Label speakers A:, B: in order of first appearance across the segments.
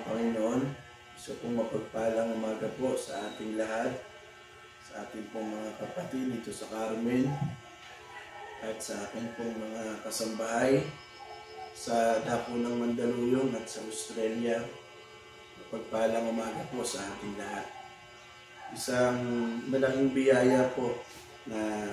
A: Panginoon. Isa pong mapagpalang umaga po sa ating lahat, sa ating pong mga kapatid dito sa Carmen, at sa ating pong mga kasambahay sa Dako ng Mandaluyong at sa Australia. Mapagpalang umaga po sa ating lahat. Isang malaking biyaya po na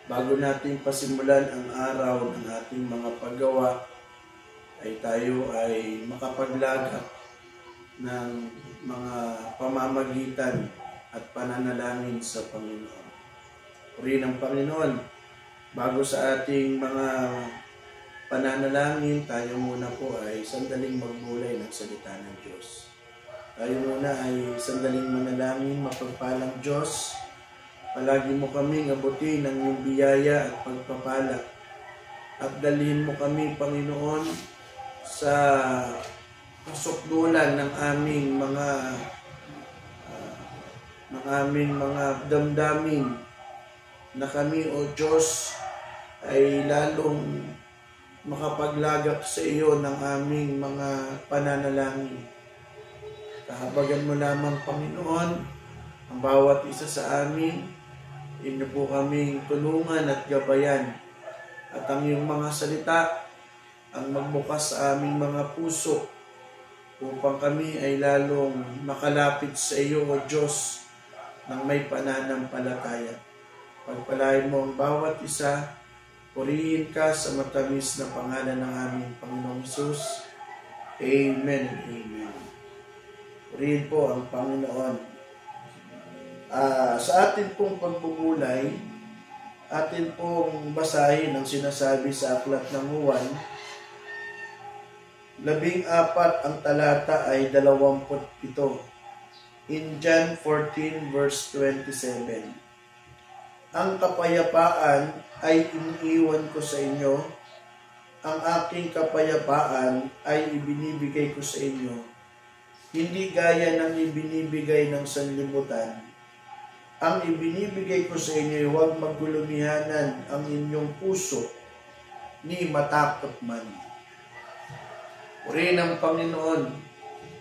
A: bago nating pasimulan ang araw ng ating mga paggawa, ay tayo ay makapaglagak ng mga pamamagitan at pananalangin sa Panginoon. Purihin ang Panginoon. Bago sa ating mga pananalangin, tayo muna po ay sandaling magbulay ng salita ng Diyos. Tayo muna ay sandaling manalangin. Mapagpalang Diyos, palagi mo kaming abutin ng iyong biyaya at pagpapala. At dalhin mo kami, Panginoon, sa pasukdulan ng aming mga damdamin na kami, O Diyos, ay lalong makapaglagak sa iyo ng aming mga pananalangin. Kahabagan mo lamang, Panginoon, ang bawat isa sa amin. Inyo po kaming tulungan at gabayan. At ang iyong mga salita ang magbukas sa aming mga puso upang kami ay lalong makalapit sa iyo, O Diyos, ng may pananampalataya. Pagpalain mo ang bawat isa. Purihin ka sa matamis na pangalan ng aming Panginoong Hesus. Amen and amen. Purihin po ang Panginoon. Sa atin pong pagbubulay, atin pong basahin ang sinasabi sa aklat ng Juan. 14 ang talata ay 27. In John 14 verse 27. Ang kapayapaan ay iniiwan ko sa inyo. Ang aking kapayapaan ay ibinibigay ko sa inyo. Hindi gaya ng ibinibigay ng sanlibutan. Ang ibinibigay ko sa inyo ay huwag magulumihanan ang inyong puso, ni matakot man. Purihin ang Panginoon.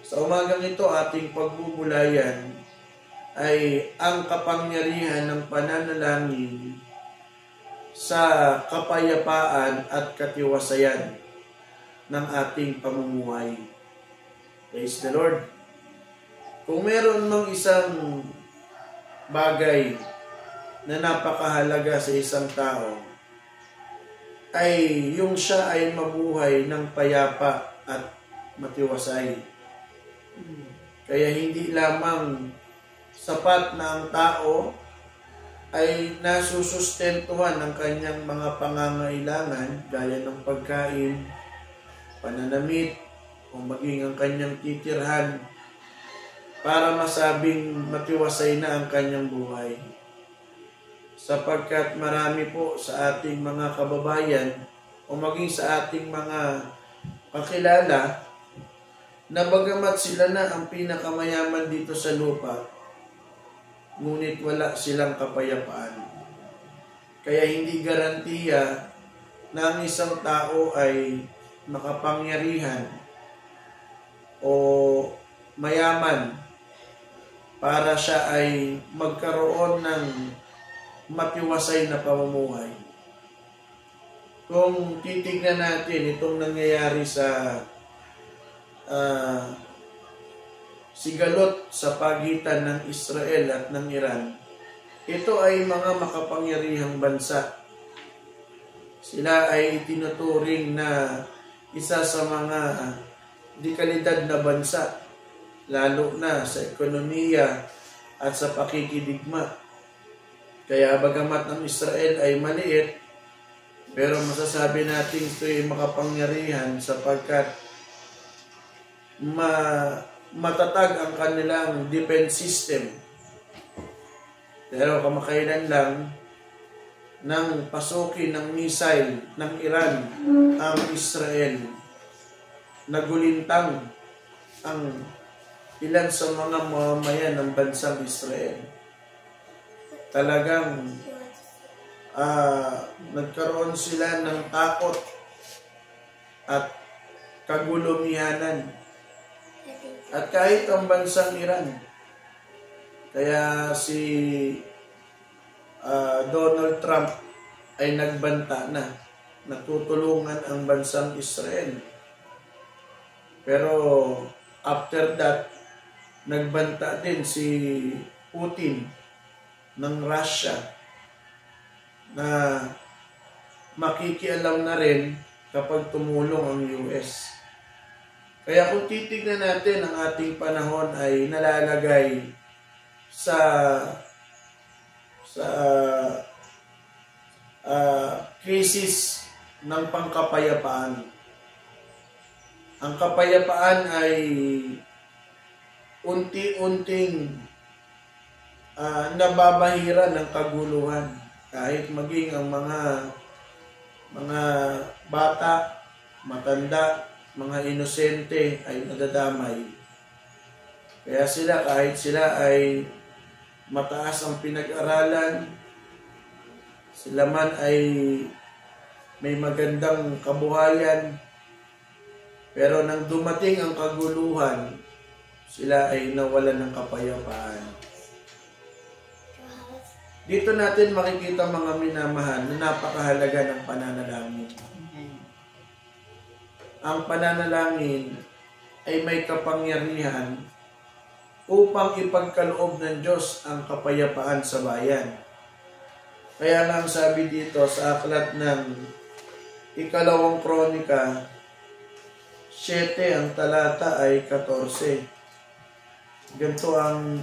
A: Sa umagang ito, ating pagbubulayan ay ang kapangyarihan ng pananalangin sa kapayapaan at katiwasayan ng ating pamumuhay. Praise the Lord. Kung meron mang isang bagay na napakahalaga sa isang tao, ay yung siya ay mabuhay ng payapa at matiwasay. Kaya hindi lamang sapat na ang tao ay nasusustentuhan ng kanyang mga pangangailangan gaya ng pagkain, pananamit, o maging ang kanyang titirhan para masabing matiwasay na ang kanyang buhay. Sapagkat marami po sa ating mga kababayan o maging sa ating mga kakilala na bagamat sila na ang pinakamayaman dito sa lupa, ngunit wala silang kapayapaan. Kaya hindi garantiya na ang isang tao ay makapangyarihan o mayaman para siya ay magkaroon ng matiwasay na pamumuhay. Kung titignan natin itong nangyayari sa sigalot sa pagitan ng Israel at ng Iran, ito ay mga makapangyarihang bansa. Sila ay itinuturing na isa sa mga dekalidad na bansa, lalo na sa ekonomiya at sa pakikidigma. Kaya bagamat ang Israel ay maliit, pero masasabi natin ito ay makapangyarihan sapagkat matatag ang kanilang defense system. Pero kamakailan lang nang pasukin ng missile ng Iran ang Israel, nagulintang ang ilan sa mga mamamayan ng bansang Israel. Talagang nagkaroon sila ng takot at kagulumihanan At kahit ang bansang Iran, kaya si Donald Trump ay nagbanta na natutulungan ang bansang Israel. Pero after that, nagbanta din si Putin ng Russia na makikialam na rin kapag tumulong ang US. Kaya kung titignan natin, ang ating panahon ay nalalagay sa krisis ng pangkapayapaan. Ang kapayapaan ay unti-unting nababahira ng kaguluhan. Kahit maging ang mga bata, matanda, mga inosente ay nadadamay. Kaya sila, kahit sila ay mataas ang pinag-aralan, sila man ay may magandang kabuhayan, pero nang dumating ang kaguluhan, sila ay nawalan ng kapayapaan. Dito natin makikita, mga minamahal, na napakahalaga ng pananalangin. Ang pananalangin ay may kapangyarihan upang ipagkaloob ng Diyos ang kapayapaan sa bayan. Kaya nga ang sabi dito sa aklat ng Ikalawang Kronika 7, ang talata ay 14. Ganito ang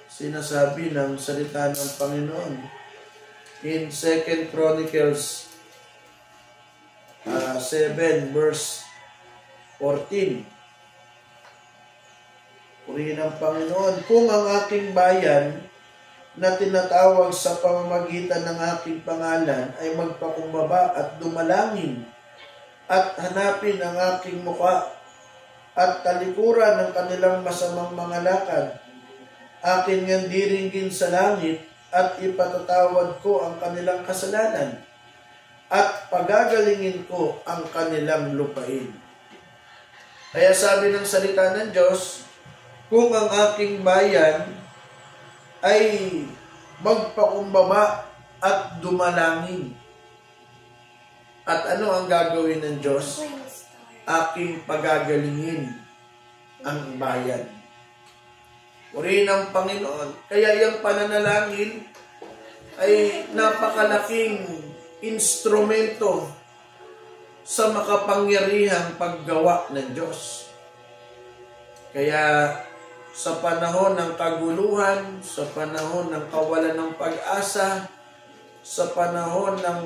A: sinasabi ng salita ng Panginoon. In 2 Chronicles 7 verse 14. Purihin ang Panginoon, kung ang aking bayan na tinatawag sa pamamagitan ng aking pangalan ay magpakumbaba at dumalangin at hanapin ang aking mukha at talikuran ng kanilang masamang mga lakad, akin ngang diringgin sa langit at ipatatawad ko ang kanilang kasalanan at pagagalingin ko ang kanilang lupain. Kaya sabi ng salita ng Diyos, kung ang aking bayan ay magpakumbaba at dumalangin. At ano ang gagawin ng Diyos? Aking pagagalingin ang bayan. Purihin ang Panginoon. Kaya yung pananalangin ay napakalaking instrumento sa makapangyarihang paggawa ng Diyos. Kaya sa panahon ng kaguluhan, sa panahon ng kawalan ng pag-asa, sa panahon ng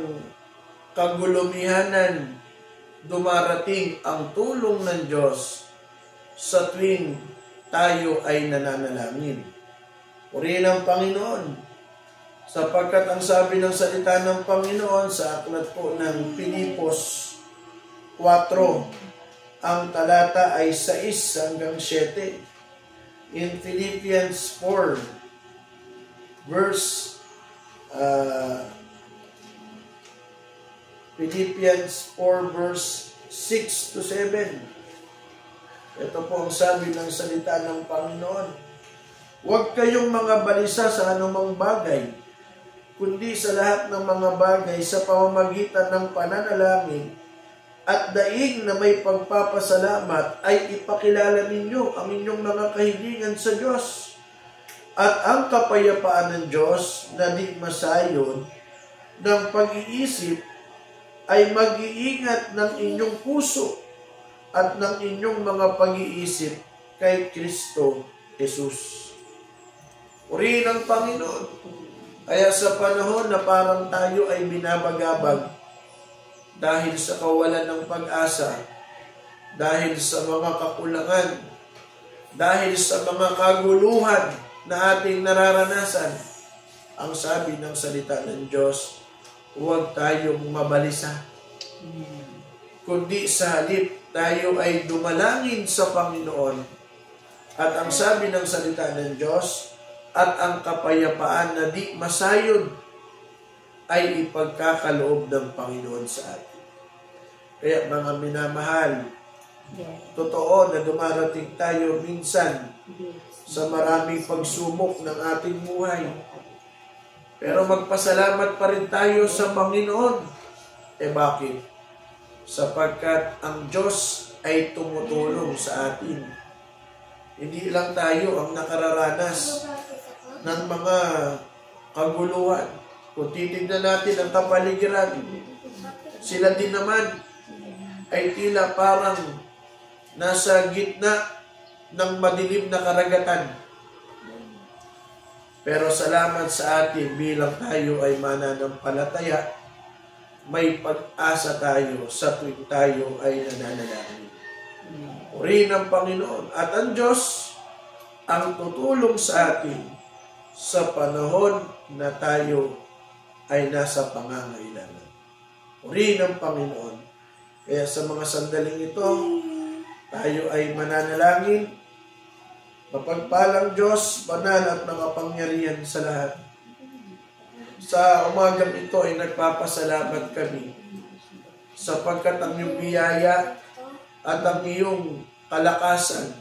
A: kagulumihanan, dumarating ang tulong ng Diyos sa tuwing tayo ay nananalangin. Purihin ang Panginoon, sapagkat ang sabi ng salita ng Panginoon sa aklat po ng Pilipos 4, ang talata ay 6 hanggang 7. In Philippians 4, verse Philippians 4 verse 6 to 7. Ito po ang sabi ng salita ng Panginoon. Huwag kayong mga balisa sa anumang bagay, kundi sa lahat ng mga bagay sa pamamagitan ng pananalangin at daig na may pagpapasalamat ay ipakilala ninyo ang inyong mga kahilingan sa Diyos. At ang kapayapaan ng Diyos na di masayon ng pag-iisip ay mag-iingat ng inyong puso at ng inyong mga pag-iisip kay Kristo Jesus. Purihin ang Panginoon. Kaya sa panahon na parang tayo ay binabagabag dahil sa kawalan ng pag-asa, dahil sa mga kakulangan, dahil sa mga kaguluhan na ating nararanasan, ang sabi ng salita ng Diyos, huwag tayong mabalisa. Kundi sa halip, tayo ay dumalangin sa Panginoon. At ang sabi ng salita ng Diyos, at ang kapayapaan na di masayod ay ipagkakaloob ng Panginoon sa atin. Kaya mga minamahal, Totoo na dumarating tayo minsan sa maraming pagsubok ng ating buhay. Pero magpasalamat pa rin tayo sa Panginoon. Bakit? Sapagkat ang Diyos ay tumutulong sa atin. Hindi lang tayo ang nakararanas ng mga kaguluhan. Kung titignan natin ang kapaligiran, sila din naman ay tila parang nasa gitna ng madilim na karagatan. Pero salamat sa atin bilang tayo ay mananampalataya, may pag-asa tayo sa tuwing tayo ay nananalangin. Purihin ang Panginoon at ang Diyos ang tutulong sa atin sa panahon na tayo ay nasa pangangailangan. Purihin ang Panginoon. Kaya sa mga sandaling ito, tayo ay mananalangin. Mapagpalang Diyos, banal at makapangyarihan sa lahat. Sa umagang ito ay nagpapasalamat kami sapagkat ang iyong biyaya at ang iyong kalakasan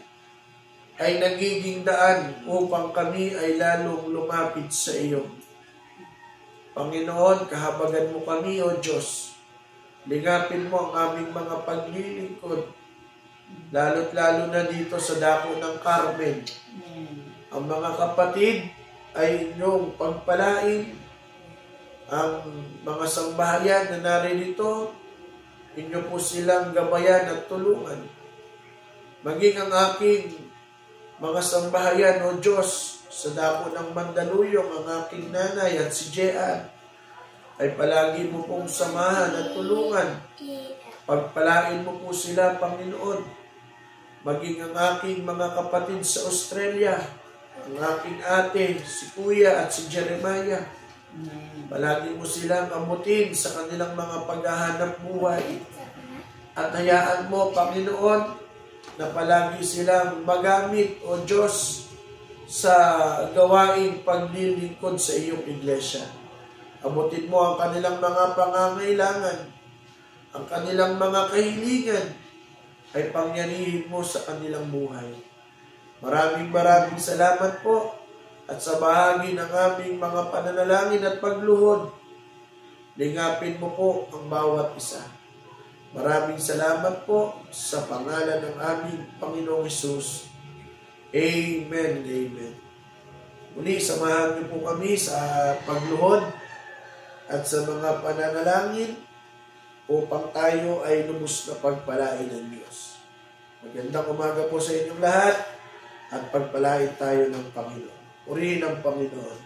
A: ay nagiging daan upang kami ay lalong lumapit sa iyo. Panginoon, kahabagan mo kami, O Diyos. Lingapin mo ang aming mga paglilingkod, lalo't lalo na dito sa dako ng Carmen. Ang mga kapatid ay inyong pagpalain. Ang mga sambahayan na naririto, inyo po silang gabayan at tulungan. Maging ang aking mga sambahayan, O Diyos, sa dako ng Mandaluyong, ang aking nanay at si Jean, ay palagi mo pong samahan at tulungan. Pagpalain mo po sila, Panginoon. Maging ang aking mga kapatid sa Australia, ang aking ate, si Kuya at si Jeremiah. Palagi mo silang amutin sa kanilang mga paghahanap buhay. At hayaan mo, Panginoon, na palagi silang magamit, O Diyos, sa gawaing paglilingkod sa iyong iglesia. Amutin mo ang kanilang mga pangangailangan, ang kanilang mga kahilingan, ay pangyarihin mo sa kanilang buhay. Maraming salamat po at sa bahagi ng aming mga pananalangin at pagluhod, lingapin mo po ang bawat isa. Maraming salamat po sa pangalan ng aming Panginoong Hesus. Amen and amen. Muli, samahan niyo po kami sa pagluhod at sa mga pananalangin upang tayo ay lubos na pagpalain ng Diyos. Magandang umaga po sa inyong lahat at pagpalain tayo ng Panginoon. Purihin ang Panginoon.